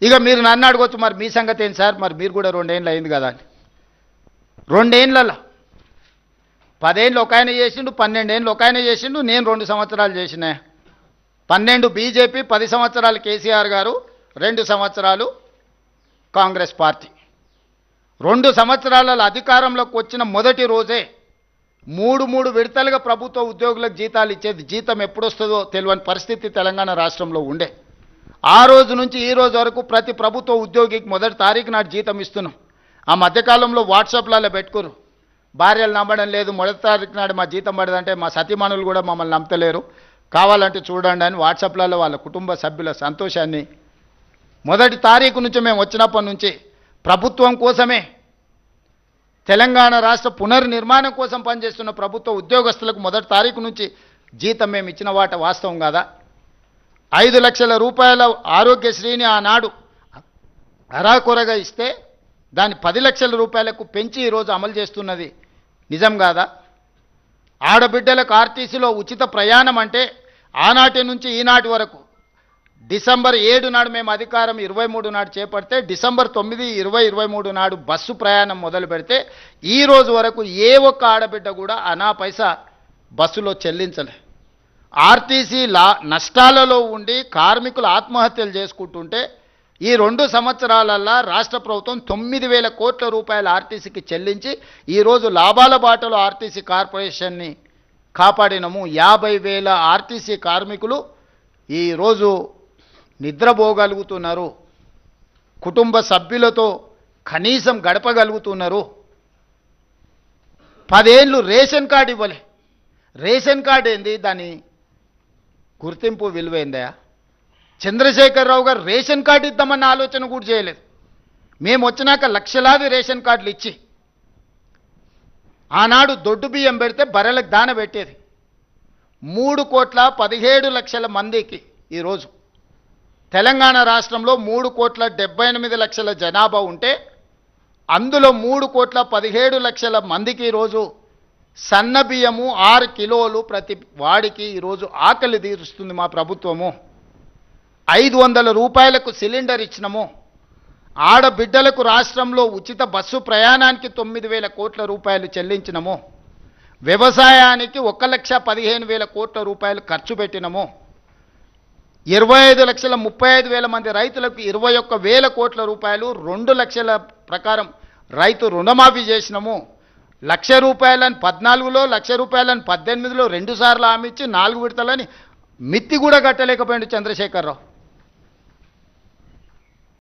ఇక మీరు నన్ను అడగొచ్చు, మరి మీ సంగతి ఏంటి సార్, మరి మీరు కూడా 2 ఏళ్ళు అయింది కదా అని. 2 ఏళ్ళలో 10 ఏళ్ళు ఒక ఆయన చేసిండు, 12 ఏళ్ళు ఒక ఆయన చేసిండు, నేను 2 సంవత్సరాలు చేసిన. 12 బీజేపీ, 10 సంవత్సరాలు కేసీఆర్ గారు, 2 సంవత్సరాలు కాంగ్రెస్ పార్టీ. 2 సంవత్సరాలలో అధికారంలోకి వచ్చిన మొదటి రోజే 3 విడతలుగా ప్రభుత్వ ఉద్యోగులకు జీతాలు ఇచ్చేది. జీతం ఎప్పుడు వస్తుందో తెలియని పరిస్థితి తెలంగాణ రాష్ట్రంలో ఉండే. ఆ రోజు నుంచి ఈ రోజు వరకు ప్రతి ప్రభుత్వ ఉద్యోగికి మొదటి తారీఖు నాడు జీతం ఇస్తున్నాం. ఆ మధ్యకాలంలో వాట్సాప్లలో పెట్టుకోరు, భార్యలు నమ్మడం లేదు, మొదటి తారీఖు నాడు మా జీతం పడదంటే మా సతీమణులు కూడా మమ్మల్ని నమ్మతలేరు, కావాలంటే చూడండి అని వాట్సాప్లలో వాళ్ళ కుటుంబ సభ్యుల సంతోషాన్ని. మొదటి తారీఖు నుంచి మేము వచ్చినప్పటి నుంచి ప్రభుత్వం కోసమే, తెలంగాణ రాష్ట్ర పునర్నిర్మాణం కోసం పనిచేస్తున్న ప్రభుత్వ ఉద్యోగస్తులకు మొదటి తారీఖు నుంచి జీతం మేము ఇచ్చిన వాట వాస్తవం కాదా? 5 లక్షల రూపాయల ఆరోగ్యశ్రీని ఆనాడు అరాకొరగా ఇస్తే దాన్ని 10 లక్షల రూపాయలకు పెంచి ఈరోజు అమలు చేస్తున్నది నిజం కాదా? ఆడబిడ్డలకు ఆర్టీసీలో ఉచిత ప్రయాణం అంటే ఆనాటి నుంచి ఈనాటి వరకు డిసెంబర్ 7 నాడు మేము అధికారం 23 నాడు చేపడితే డిసెంబర్ 9, 20, 23 నాడు బస్సు ప్రయాణం మొదలు పెడితే ఈ రోజు వరకు ఏ ఒక్క ఆడబిడ్డ కూడా అనా పైసా బస్సులో చెల్లించలే. ఆర్టీసీ నష్టాలలో ఉండి కార్మికులు ఆత్మహత్యలు చేసుకుంటుంటే ఈ 2 సంవత్సరాలల్లో రాష్ట్ర ప్రభుత్వం 9,000 కోట్ల రూపాయల ఆర్టీసీకి చెల్లించి ఈరోజు లాభాల బాటలో ఆర్టీసీ కార్పొరేషన్ని కాపాడినము. 50,000 ఆర్టీసీ కార్మికులు ఈరోజు నిద్రపోగలుగుతున్నారు, కుటుంబ సభ్యులతో కనీసం గడపగలుగుతున్నారు. 10 ఏళ్ళు రేషన్ కార్డు ఇవ్వలే. రేషన్ కార్డు ఏంది, దాని గుర్తింపు విలువైందా? చంద్రశేఖరరావు గారు రేషన్ కార్డు ఇద్దామన్న ఆలోచన కూడా చేయలేదు. మేము వచ్చినాక లక్షలాది రేషన్ కార్డులు ఇచ్చి ఆనాడు దొడ్డు బియ్యం పెడితే బర్రెలకు దాన పెట్టేది. 3,17,00,000 మందికి ఈరోజు తెలంగాణ రాష్ట్రంలో 3,78,00,000 జనాభా ఉంటే అందులో 3,17,00,000 మందికి ఈరోజు సన్న బియ్యము 6 కిలోలు ప్రతి వాడికి ఈరోజు ఆకలి తీరుస్తుంది మా ప్రభుత్వము. 500 రూపాయలకు సిలిండర్ ఇచ్చినము. ఆడబిడ్డలకు రాష్ట్రంలో ఉచిత బస్సు ప్రయాణానికి 9,000 కోట్ల రూపాయలు చెల్లించినము. వ్యవసాయానికి 1,15,000 కోట్ల రూపాయలు ఖర్చు పెట్టినము. 25,35,000 మంది రైతులకు 21,000 కోట్ల రూపాయలు 2 లక్షల ప్రకారం రైతు రుణమాఫీ చేసినము. 1,00,000 రూపాయలని 14లో, 1,00,000 రూపాయలని 18లో 2 సార్లు హామీ ఇచ్చి 4 విడతలని మిత్తి కూడా కట్టలేకపోయాడు చంద్రశేఖరరావు.